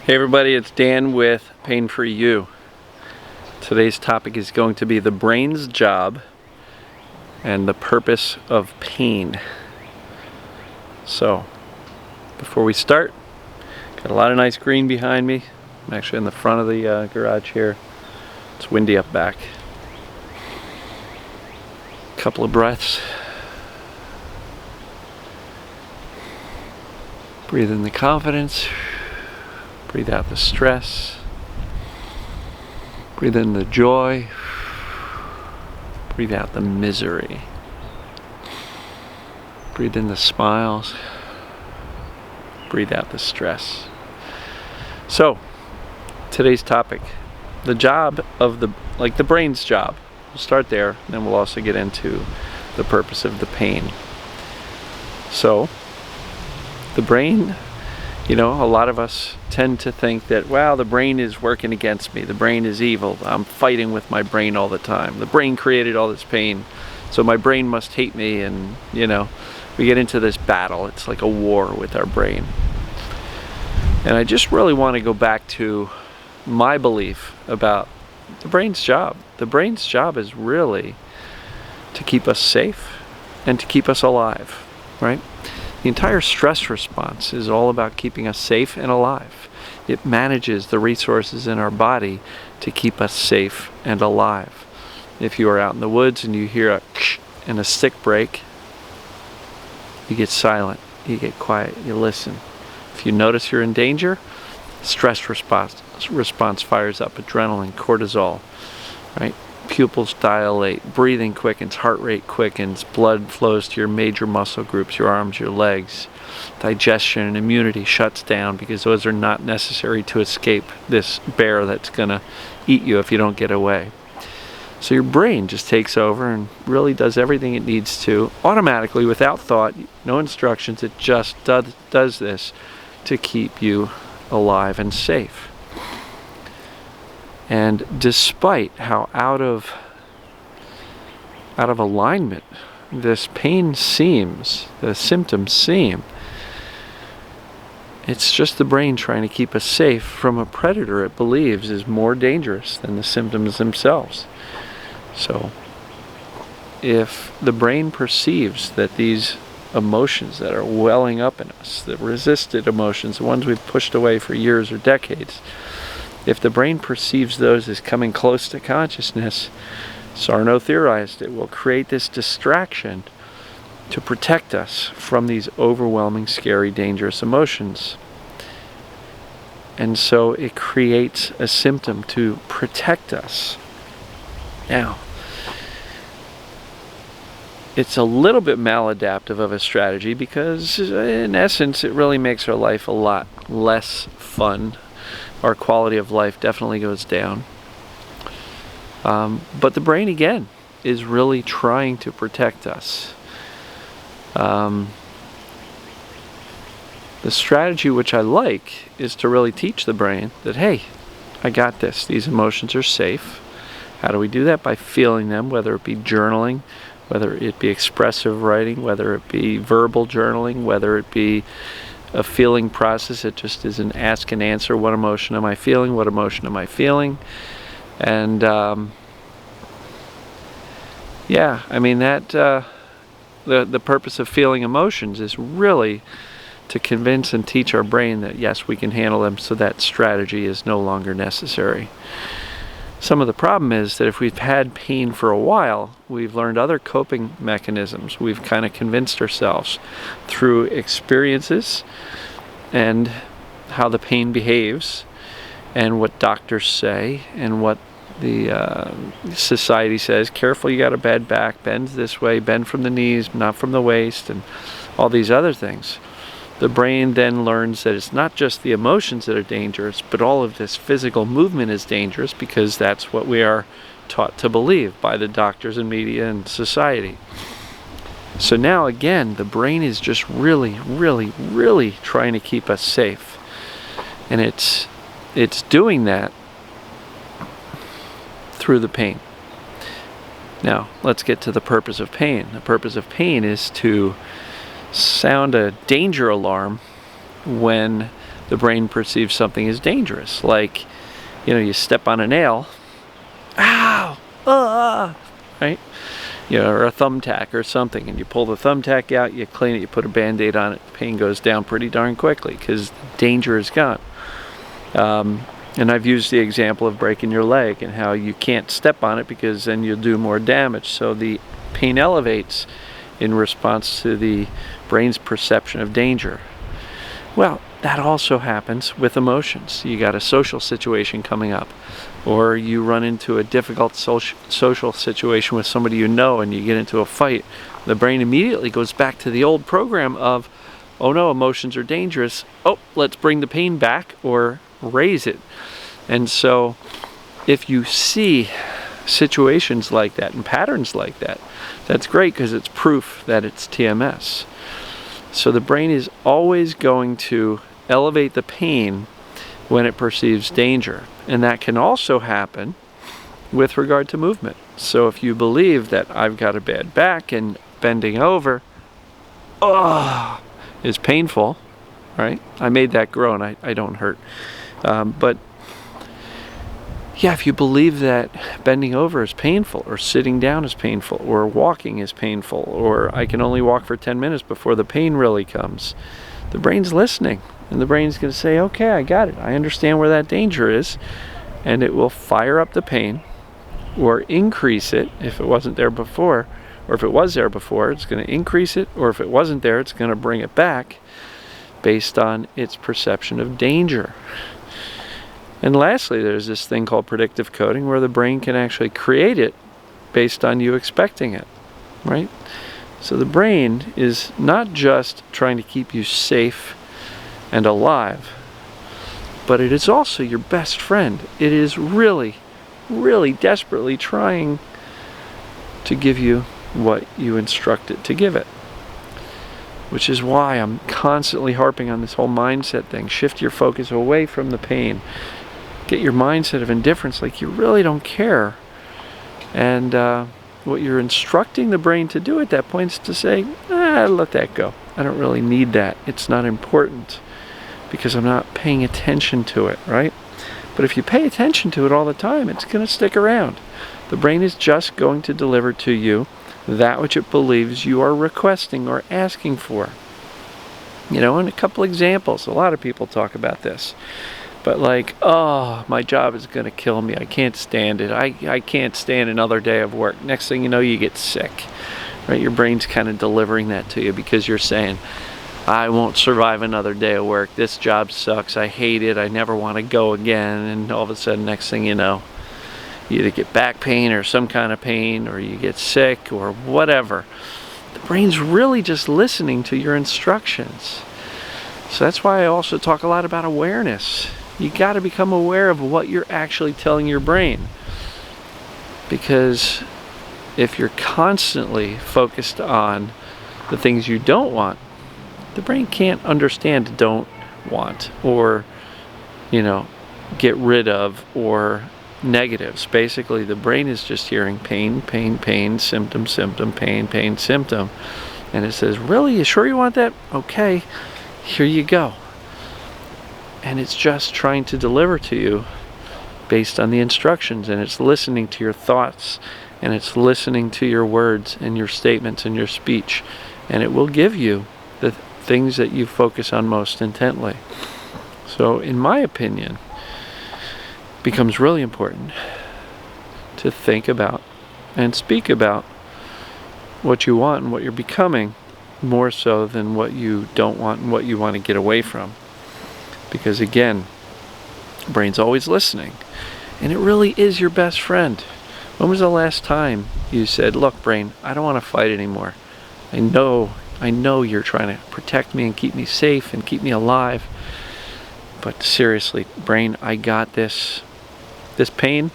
Hey everybody, it's Dan with Pain for You. Today's topic is going to be the brain's job and the purpose of pain. So, before we start, got a lot of nice green behind me. I'm actually in the front of the garage here. It's windy up back. Couple of breaths. Breathe in the confidence. Breathe out the stress. Breathe in the joy. Breathe out the misery. Breathe in the smiles. Breathe out the stress. So, today's topic, the job of the brain's job. We'll start there, and then we'll also get into the purpose of the pain. So, the brain, a lot of us tend to think that, wow, the brain is working against me. The brain is evil. I'm fighting with my brain all the time. The brain created all this pain, so my brain must hate me, and, we get into this battle. It's like a war with our brain. And I just really want to go back to my belief about the brain's job. The brain's job is really to keep us safe and to keep us alive, right? The entire stress response is all about keeping us safe and alive. It manages the resources in our body to keep us safe and alive. If you are out in the woods and you hear a ksh and a stick break, you get silent, you get quiet, you listen. If you notice you're in danger, stress response fires up adrenaline, cortisol, right? Pupils dilate, breathing quickens, heart rate quickens, blood flows to your major muscle groups, your arms, your legs. Digestion and immunity shuts down because those are not necessary to escape this bear that's going to eat you if you don't get away. So your brain just takes over and really does everything it needs to, automatically, without thought, no instructions. It just does this to keep you alive and safe. And despite how out of alignment this pain seems, the symptoms seem, it's just the brain trying to keep us safe from a predator it believes is more dangerous than the symptoms themselves. So, if the brain perceives that these emotions that are welling up in us, the resisted emotions, the ones we've pushed away for years or decades, if the brain perceives those as coming close to consciousness, Sarno theorized it will create this distraction to protect us from these overwhelming, scary, dangerous emotions. And so it creates a symptom to protect us. Now, it's a little bit maladaptive of a strategy because, in essence, it really makes our life a lot less fun. Our quality of life definitely goes down. But the brain, again, is really trying to protect us. The strategy which I like is to really teach the brain that, hey, I got this. These emotions are safe. How do we do that? By feeling them, whether it be journaling, whether it be expressive writing, whether it be verbal journaling, whether it be a feeling process. It just is an ask and answer. What emotion am I feeling? What emotion am I feeling? And the purpose of feeling emotions is really to convince and teach our brain that yes, we can handle them, so that strategy is no longer necessary. Some of the problem is that if we've had pain for a while, we've learned other coping mechanisms. We've kind of convinced ourselves through experiences and how the pain behaves and what doctors say and what the society says. Careful, you got a bad back, bend this way, bend from the knees, not from the waist, and all these other things. The brain then learns that it's not just the emotions that are dangerous, but all of this physical movement is dangerous because that's what we are taught to believe by the doctors and media and society. So now again, the brain is just really, really, really trying to keep us safe. And it's doing that through the pain. Now, let's get to the purpose of pain. The purpose of pain is to sound a danger alarm when the brain perceives something as dangerous. Like, you step on a nail, ow, right? Or a thumbtack or something, and you pull the thumbtack out, you clean it, you put a Band-Aid on it, pain goes down pretty darn quickly because danger is gone. And I've used the example of breaking your leg and how you can't step on it because then you'll do more damage. So the pain elevates in response to the brain's perception of danger. Well, that also happens with emotions. You got a social situation coming up, or you run into a difficult social situation with somebody you know and you get into a fight. The brain immediately goes back to the old program of, oh no, emotions are dangerous. Oh, let's bring the pain back or raise it. And so if you see situations like that and patterns like that, that's great because it's proof that it's TMS. So the brain is always going to elevate the pain when it perceives danger. And that can also happen with regard to movement. So if you believe that I've got a bad back and bending over is painful, right? I made that groan. I don't hurt. But yeah, if you believe that bending over is painful, or sitting down is painful, or walking is painful, or I can only walk for 10 minutes before the pain really comes, the brain's listening. And the brain's going to say, okay, I got it. I understand where that danger is. And it will fire up the pain or increase it if it wasn't there before. Or if it was there before, it's going to increase it. Or if it wasn't there, it's going to bring it back based on its perception of danger. And lastly, there's this thing called predictive coding where the brain can actually create it based on you expecting it, right? So the brain is not just trying to keep you safe and alive, but it is also your best friend. It is really, really desperately trying to give you what you instruct it to give it. Which is why I'm constantly harping on this whole mindset thing. Shift your focus away from the pain. Get your mindset of indifference, like you really don't care. And what you're instructing the brain to do at that point is to say, let that go. I don't really need that. It's not important because I'm not paying attention to it, right? But if you pay attention to it all the time, it's going to stick around. The brain is just going to deliver to you that which it believes you are requesting or asking for. And a couple examples. A lot of people talk about this. But like, oh, my job is going to kill me. I can't stand it. I can't stand another day of work. Next thing you know, you get sick. Right? Your brain's kind of delivering that to you because you're saying, I won't survive another day of work. This job sucks. I hate it. I never want to go again. And all of a sudden, next thing you know, you either get back pain or some kind of pain, or you get sick or whatever. The brain's really just listening to your instructions. So that's why I also talk a lot about awareness. You got to become aware of what you're actually telling your brain. Because if you're constantly focused on the things you don't want, the brain can't understand don't want or, get rid of or negatives. Basically, the brain is just hearing pain, pain, pain, symptom, symptom, pain, pain, symptom. And it says, really? You sure you want that? Okay, here you go. And it's just trying to deliver to you based on the instructions, and it's listening to your thoughts, and it's listening to your words and your statements and your speech, and it will give you the things that you focus on most intently. So in my opinion, it becomes really important to think about and speak about what you want and what you're becoming, more so than what you don't want and what you want to get away from. Because again, the brain's always listening, and it really is your best friend. When was the last time you said, look, brain, I don't want to fight anymore. I know you're trying to protect me and keep me safe and keep me alive. But seriously, brain, I got this. This pain,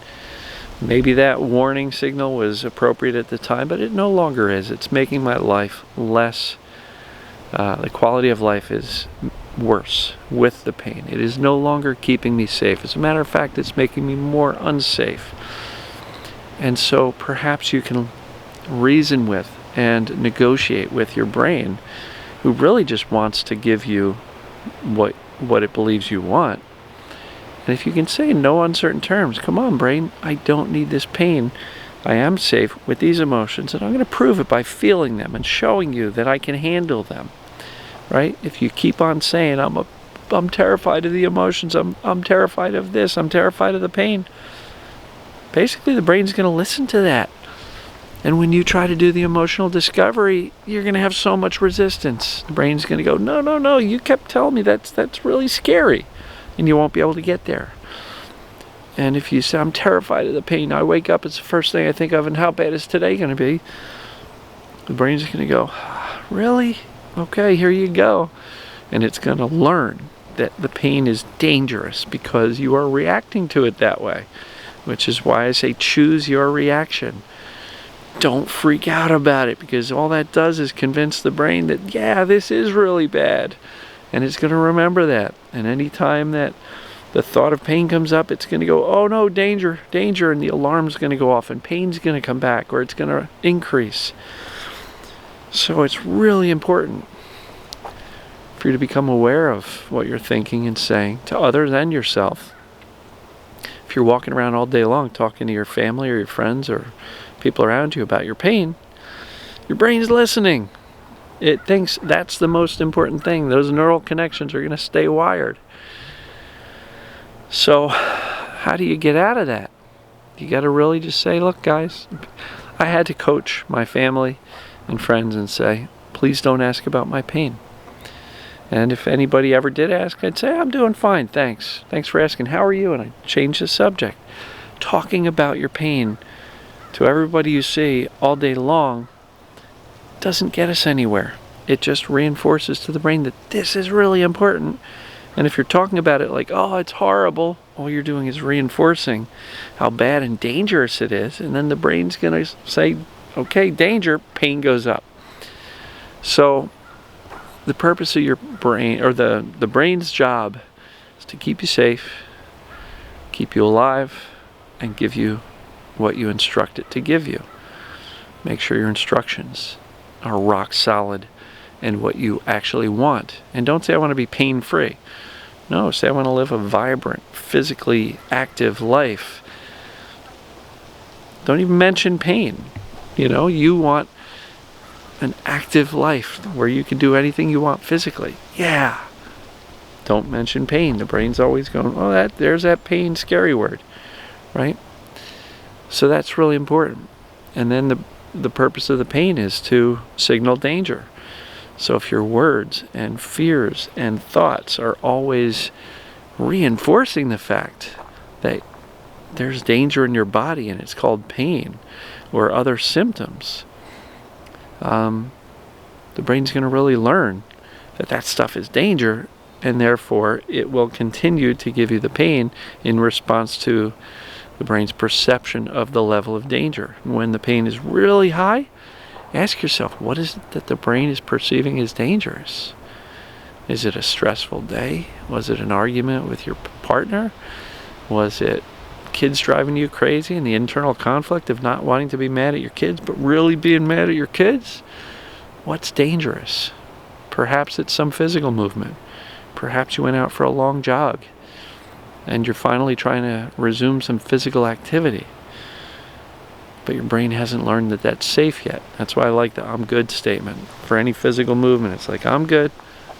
maybe that warning signal was appropriate at the time, but it no longer is. It's making my life less, the quality of life is worse with the pain. It is no longer keeping me safe. As a matter of fact, it's making me more unsafe. And so perhaps you can reason with and negotiate with your brain, who really just wants to give you what what it believes you want. And if you can say in no uncertain terms, come on brain, I don't need this pain. I am safe with these emotions, and I'm going to prove it by feeling them and showing you that I can handle them. Right? If you keep on saying, I'm terrified of the emotions, I'm terrified of this, I'm terrified of the pain, basically the brain's going to listen to that. And when you try to do the emotional discovery, you're going to have so much resistance. The brain's going to go, no, no, no, you kept telling me that's really scary, and you won't be able to get there. And if you say, I'm terrified of the pain, I wake up, it's the first thing I think of, and how bad is today going to be? The brain's going to go, really? Okay, here you go. And it's going to learn that the pain is dangerous because you are reacting to it that way, which is why I say choose your reaction. Don't freak out about it, because all that does is convince the brain that, yeah, this is really bad. And it's going to remember that. And anytime that the thought of pain comes up, it's going to go, oh no, danger, danger, and the alarm's going to go off, and pain's going to come back, or it's going to increase. So it's really important for you to become aware of what you're thinking and saying to others and yourself. If you're walking around all day long talking to your family or your friends or people around you about your pain, your brain's listening. It thinks that's the most important thing. Those neural connections are going to stay wired. So how do you get out of that? You got to really just say, look guys, I had to coach my family and friends and say, please don't ask about my pain. And if anybody ever did ask, I'd say, I'm doing fine, thanks. Thanks for asking, how are you? And I'd change the subject. Talking about your pain to everybody you see all day long doesn't get us anywhere. It just reinforces to the brain that this is really important. And if you're talking about it like, oh, it's horrible, all you're doing is reinforcing how bad and dangerous it is. And then the brain's going to say, okay, danger, pain goes up. So the purpose of your brain, or the brain's job, is to keep you safe, keep you alive, and give you what you instruct it to give you. Make sure your instructions are rock solid and what you actually want. And don't say I want to be pain-free. No, say I want to live a vibrant, physically active life. Don't even mention pain. You want an active life where you can do anything you want physically. Yeah. Don't mention pain. The brain's always going, oh, there's that pain, scary word, right? So that's really important. And then the purpose of the pain is to signal danger. So if your words and fears and thoughts are always reinforcing the fact that there's danger in your body and it's called pain or other symptoms, the brain's going to really learn that stuff is danger, and therefore it will continue to give you the pain in response to the brain's perception of the level of danger. When the pain is really high, ask yourself, what is it that the brain is perceiving as dangerous? Is it a stressful day? Was it an argument with your partner? Was it kids driving you crazy and the internal conflict of not wanting to be mad at your kids but really being mad at your kids? What's dangerous? Perhaps it's some physical movement. Perhaps you went out for a long jog and you're finally trying to resume some physical activity, but your brain hasn't learned that that's safe yet. That's why I like the I'm good statement for any physical movement. It's like, I'm good.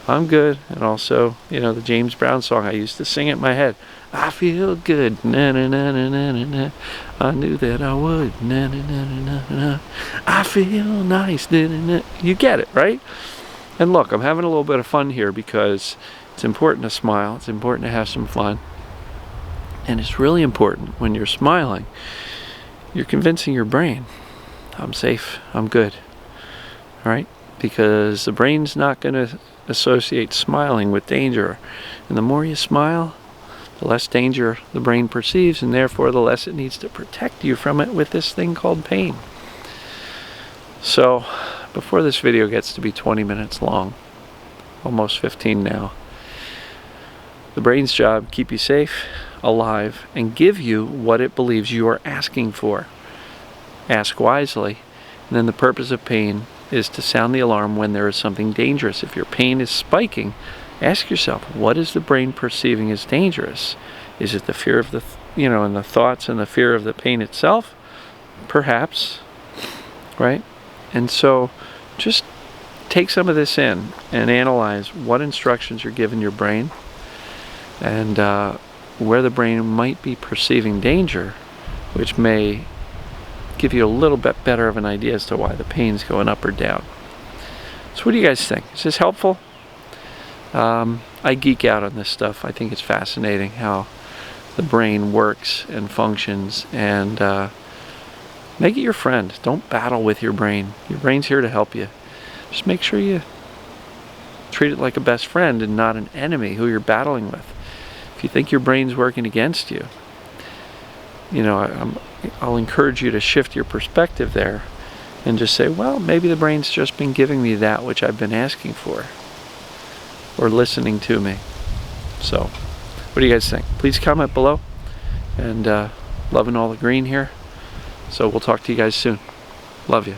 And also, the James Brown song, I used to sing it in my head. I feel good, na na na na na na na. I knew that I would, na na na na na na. I feel nice, na na na. You get it, right? And look, I'm having a little bit of fun here because it's important to smile. It's important to have some fun. And it's really important when you're smiling, you're convincing your brain, I'm safe, I'm good, all right? Because the brain's not going to associate smiling with danger. And the more you smile, the less danger the brain perceives, and therefore the less it needs to protect you from it with this thing called pain. So, before this video gets to be 20 minutes long, almost 15 now, the brain's job, keep you safe, alive, and give you what it believes you are asking for. Ask wisely, and then the purpose of pain is to sound the alarm when there is something dangerous. If your pain is spiking, ask yourself, what is the brain perceiving as dangerous? Is it the fear of the, and the thoughts and the fear of the pain itself? Perhaps, right? And so just take some of this in and analyze what instructions you're giving your brain, and where the brain might be perceiving danger, which may give you a little bit better of an idea as to why the pain's going up or down. So what do you guys think? Is this helpful? I geek out on this stuff. I think it's fascinating how the brain works and functions, and make it your friend. Don't battle with your brain. Your brain's here to help you. Just make sure you treat it like a best friend and not an enemy who you're battling with. If you think your brain's working against you, I'll encourage you to shift your perspective there and just say, well, maybe the brain's just been giving me that which I've been asking for, or listening to me. So, what do you guys think? Please comment below. And loving all the green here. So we'll talk to you guys soon. Love you.